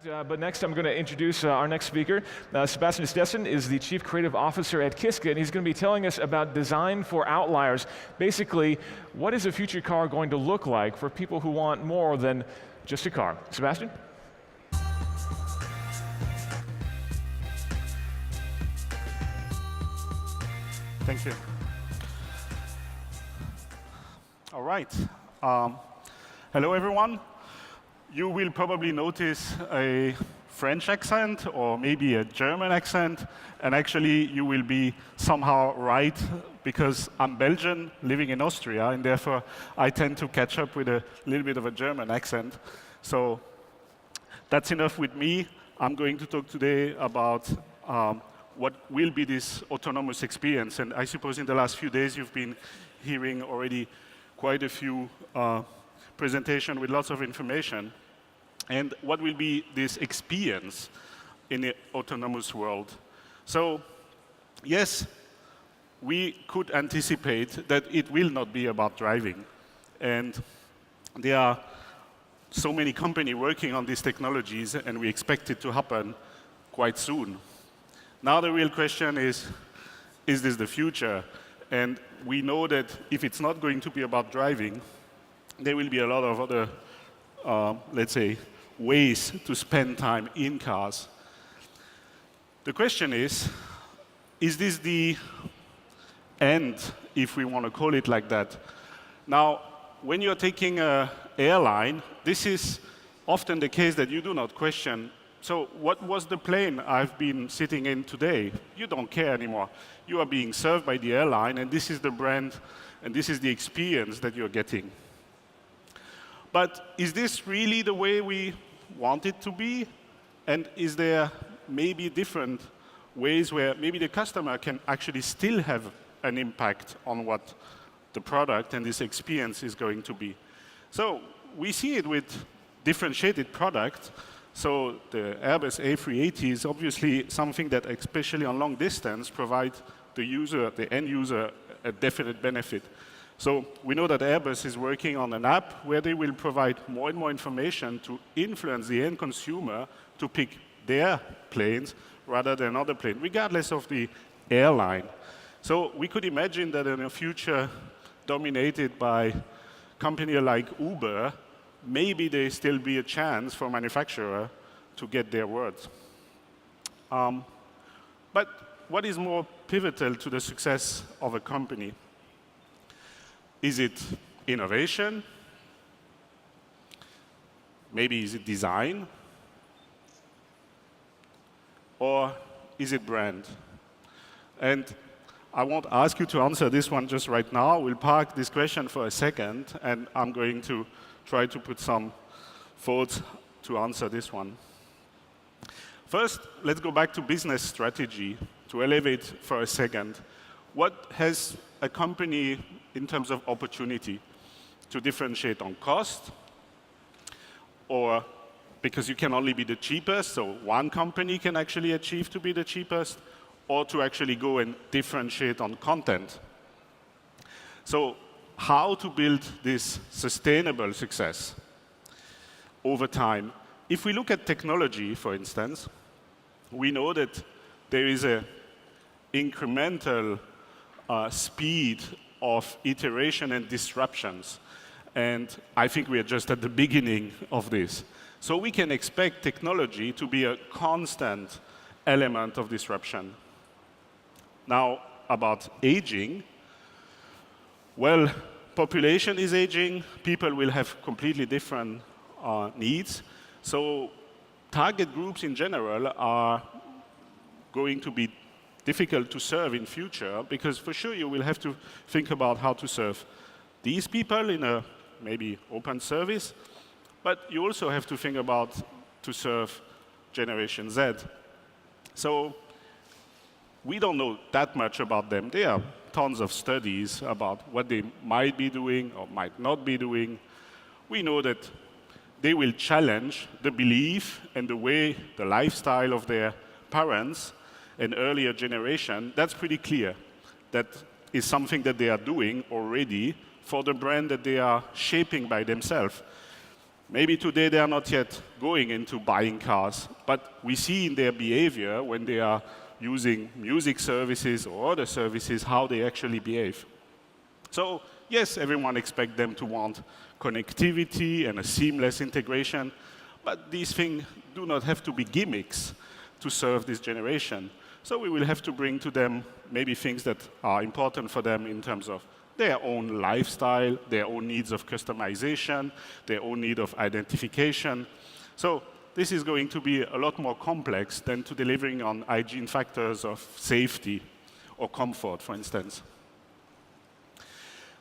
But next I'm going to introduce our next speaker. Sébastien Stassin is the Chief Creative Officer at KISKA, and he's going to be telling us about design for outliers. Basically, what is a future car going to look like for people who want more than just a car? Sébastien? Thank you. All right. Hello, everyone. You will probably notice a French accent or maybe a German accent, and actually you will be somehow right because I'm Belgian living in Austria, and therefore I tend to catch up with a little bit of a German accent. So that's enough with me. I'm going to talk today about what will be this autonomous experience, and I suppose in the last few days you've been hearing already quite a few presentation with lots of information. And what will be this experience in the autonomous world? So, yes, we could anticipate that it will not be about driving. And there are so many companies working on these technologies, and we expect it to happen quite soon. Now the real question is this the future? And we know that if it's not going to be about driving, there will be a lot of other, let's say, ways to spend time in cars. The question is this the end, if we want to call it like that? Now, when you're taking an airline, this is often the case that you do not question, so what was the plane I've been sitting in today? You don't care anymore. You are being served by the airline, and this is the brand, and this is the experience that you're getting. But is this really the way we want it to be? And is there maybe different ways where maybe the customer can actually still have an impact on what the product and this experience is going to be? So we see it with differentiated products. So the Airbus A380 is obviously something that, especially on long distance, provides the user, the end user, a definite benefit. So we know that Airbus is working on an app where they will provide more and more information to influence the end consumer to pick their planes rather than other planes, regardless of the airline. So we could imagine that in a future dominated by companies like Uber, maybe there still be a chance for manufacturer to get their words. But what is more pivotal to the success of a company? Is it innovation? Maybe is it design? Or is it brand? And I won't ask you to answer this one just right now. We'll park this question for a second, and I'm going to try to put some thoughts to answer this one. First, let's go back to business strategy to elevate for a second. What has a company in terms of opportunity to differentiate on cost, or because you can only be the cheapest, so one company can actually achieve to be the cheapest, or to actually go and differentiate on content. So how to build this sustainable success over time? If we look at technology, for instance, we know that there is an incremental speed of iteration and disruptions. And I think we are just at the beginning of this. So we can expect technology to be a constant element of disruption. Now, about aging, well, population is aging, people will have completely different needs. So target groups in general are going to be difficult to serve in future, because for sure you will have to think about how to serve these people in a maybe open service, but you also have to think about to serve Generation Z. So we don't know that much about them. There are tons of studies about what they might be doing or might not be doing. We know that they will challenge the belief and the way, the lifestyle of their parents and earlier generation. That's pretty clear. That is something that they are doing already for the brand that they are shaping by themselves. Maybe today they are not yet going into buying cars, but we see in their behavior when they are using music services or other services how they actually behave. So yes, everyone expects them to want connectivity and a seamless integration, but these things do not have to be gimmicks to serve this generation. So we will have to bring to them maybe things that are important for them in terms of their own lifestyle, their own needs of customization, their own need of identification. So this is going to be a lot more complex than to delivering on hygiene factors of safety or comfort, for instance.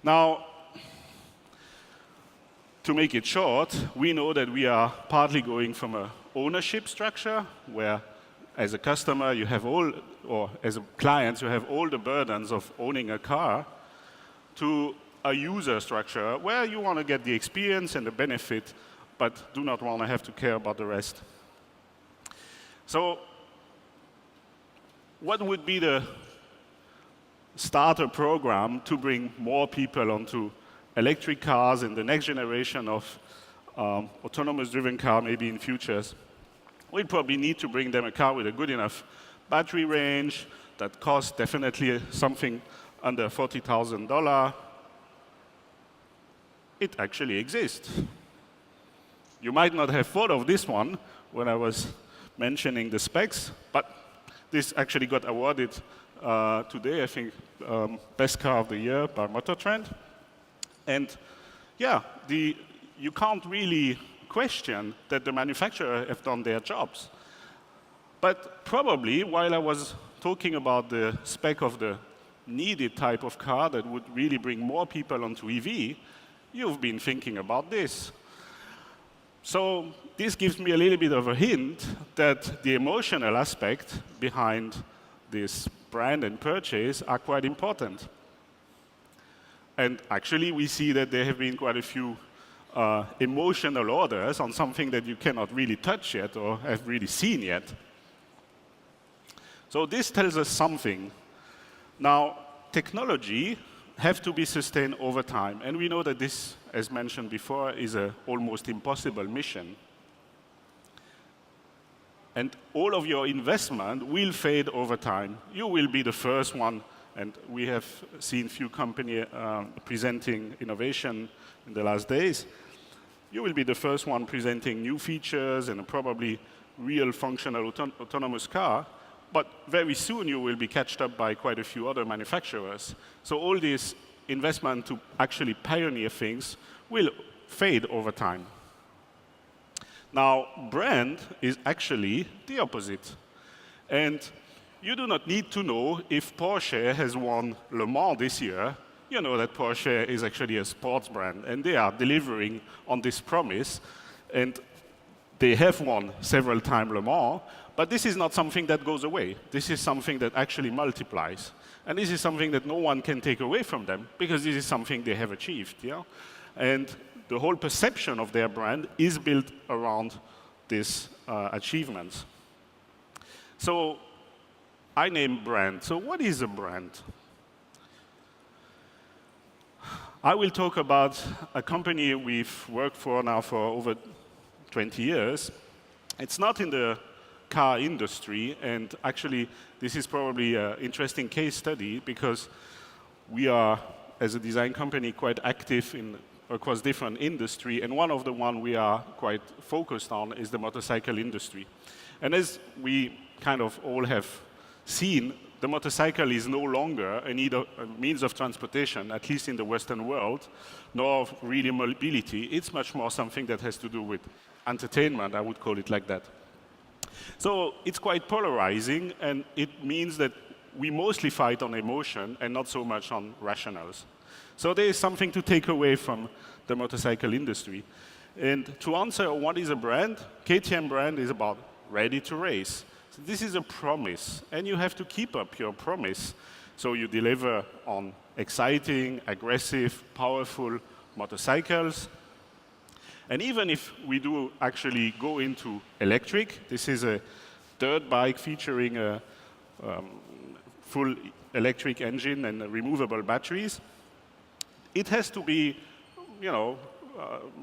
Now, to make it short, we know that we are partly going from an ownership structure where as a customer you have all, or as a client you have all the burdens of owning a car, to a user structure where you want to get the experience and the benefit, but do not want to have to care about the rest. So what would be the starter program to bring more people onto electric cars and the next generation of autonomous driven car maybe in futures? We'd probably need to bring them a car with a good enough battery range that costs definitely something under $40,000. It actually exists. You might not have thought of this one when I was mentioning the specs, but this actually got awarded today, I think, Best Car of the Year by Motor Trend. And yeah, you can't really question that the manufacturer have done their jobs. But probably, while I was talking about the spec of the needed type of car that would really bring more people onto EV, you've been thinking about this. So this gives me a little bit of a hint that the emotional aspect behind this brand and purchase are quite important. And actually, we see that there have been quite a few emotional orders on something that you cannot really touch yet or have really seen yet. So this tells us something. Now, technology have to be sustained over time. And we know that this, as mentioned before, is an almost impossible mission. And all of your investment will fade over time. You will be the first one, and we have seen few companies presenting innovation in the last days. You will be the first one presenting new features and probably real functional autonomous car. But very soon you will be catched up by quite a few other manufacturers. So all this investment to actually pioneer things will fade over time. Now, brand is actually the opposite. And you do not need to know if Porsche has won Le Mans this year. You know that Porsche is actually a sports brand, and they are delivering on this promise. And they have won several times Le Mans, but this is not something that goes away. This is something that actually multiplies. And this is something that no one can take away from them, because this is something they have achieved. Yeah? And the whole perception of their brand is built around these achievements. So I name brand. So what is a brand? I will talk about a company we've worked for now for over 20 years. It's not in the car industry, and actually this is probably an interesting case study because we are, as a design company, quite active across different industry, and one of the one we are quite focused on is the motorcycle industry. And as we kind of all have seen, the motorcycle is no longer a means of transportation, at least in the Western world, nor really mobility. It's much more something that has to do with entertainment, I would call it like that. So it's quite polarizing, and it means that we mostly fight on emotion and not so much on rationals. So there is something to take away from the motorcycle industry. And to answer what is a brand, KTM brand is about ready to race. So this is a promise, and you have to keep up your promise. So you deliver on exciting, aggressive, powerful motorcycles. And even if we do actually go into electric, this is a dirt bike featuring a full electric engine and removable batteries. It has to be,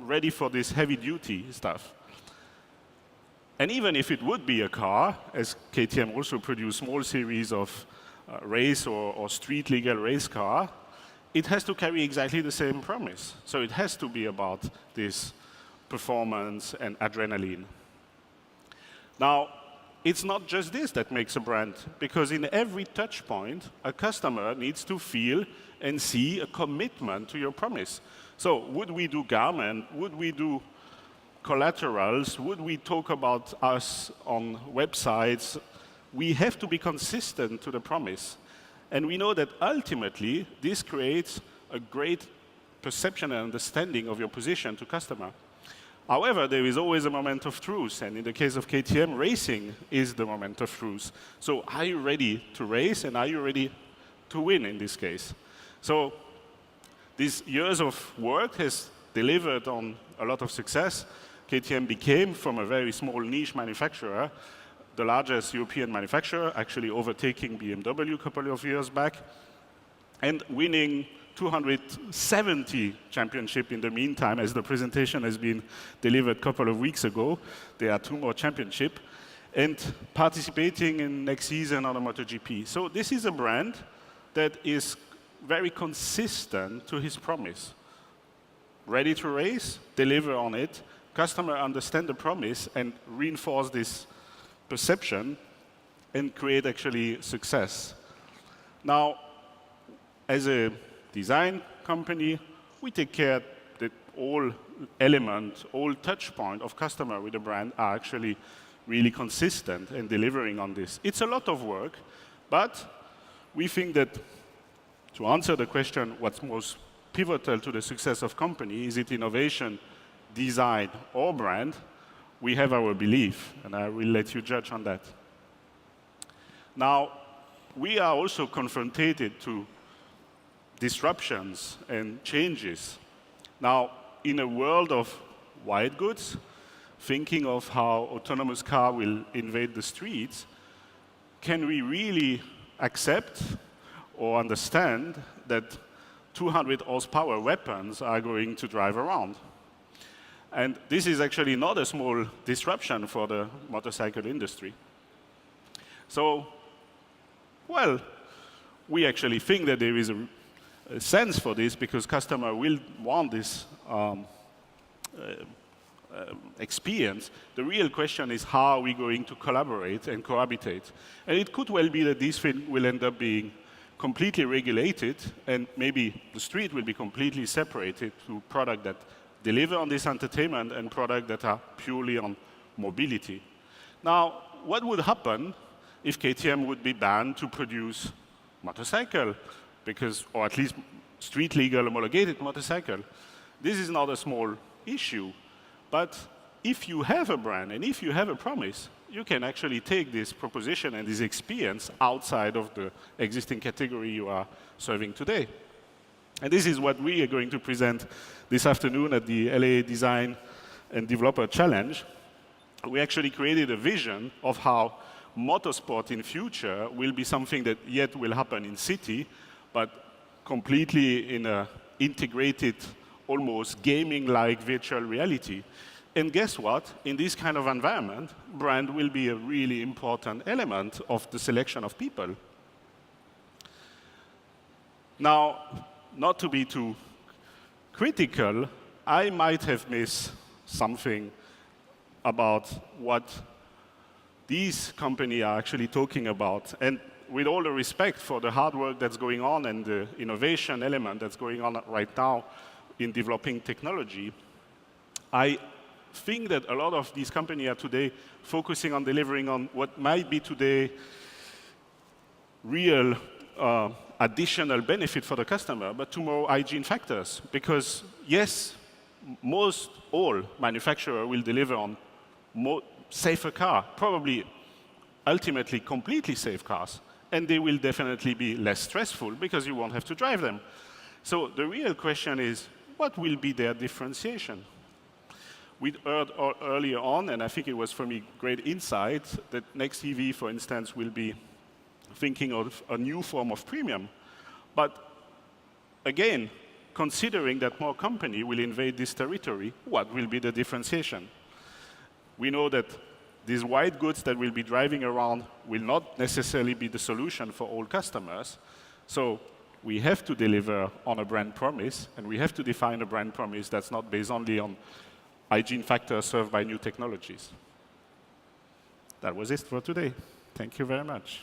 ready for this heavy-duty stuff. And even if it would be a car, as KTM also produce small series of race or street legal race car, it has to carry exactly the same promise. So it has to be about this performance and adrenaline. Now, it's not just this that makes a brand, because in every touch point, a customer needs to feel and see a commitment to your promise. So would we do garment? Would we do collaterals? Would we talk about us on websites? We have to be consistent to the promise. And we know that ultimately, this creates a great perception and understanding of your position to customer. However, there is always a moment of truth, and in the case of KTM, racing is the moment of truth. So are you ready to race, and are you ready to win in this case? So these years of work has delivered on a lot of success. KTM became, from a very small niche manufacturer, the largest European manufacturer, actually overtaking BMW a couple of years back, and winning 270 championships in the meantime, as the presentation has been delivered a couple of weeks ago. There are 2 more championships, and participating in next season on the MotoGP. So this is a brand that is very consistent to his promise. Ready to race, deliver on it, customer understand the promise and reinforce this perception and create actually success. Now, as a design company, we take care that all elements, all touch point of customer with the brand are actually really consistent and delivering on this. It's a lot of work, but we think that to answer the question, what's most pivotal to the success of company, is it innovation, design, or brand? We have our belief, and I will let you judge on that. Now, we are also confronted to disruptions and changes. Now, in a world of white goods, thinking of how autonomous car will invade the streets, can we really accept or understand that 200 horsepower weapons are going to drive around? And this is actually not a small disruption for the motorcycle industry. So, well, we actually think that there is a sense for this because customer will want this experience. The real question is how are we going to collaborate and cohabitate? And it could well be that this thing will end up being completely regulated, and maybe the street will be completely separated to products that deliver on this entertainment and products that are purely on mobility. Now, what would happen if KTM would be banned to produce motorcycle, because, or at least street legal homologated motorcycle? This is not a small issue, but if you have a brand and if you have a promise, you can actually take this proposition and this experience outside of the existing category you are serving today. And this is what we are going to present this afternoon at the LA Design and Developer Challenge. We actually created a vision of how motorsport in future will be something that yet will happen in city, but completely in an integrated, almost gaming-like virtual reality. And guess what? In this kind of environment, brand will be a really important element of the selection of people. Now, not to be too critical, I might have missed something about what these companies are actually talking about. And with all the respect for the hard work that's going on and the innovation element that's going on right now in developing technology, I think that a lot of these companies are today focusing on delivering on what might be today real additional benefit for the customer, but tomorrow hygiene factors. Because yes, most all manufacturers will deliver on more safer car, probably ultimately completely safe cars, and they will definitely be less stressful because you won't have to drive them. So the real question is, what will be their differentiation? We heard earlier on, and I think it was for me great insight, that next EV, for instance, will be thinking of a new form of premium. But again, considering that more company will invade this territory, what will be the differentiation? We know that these white goods that will be driving around will not necessarily be the solution for all customers. So we have to deliver on a brand promise, and we have to define a brand promise that's not based only on hygiene factors served by new technologies. That was it for today. Thank you very much.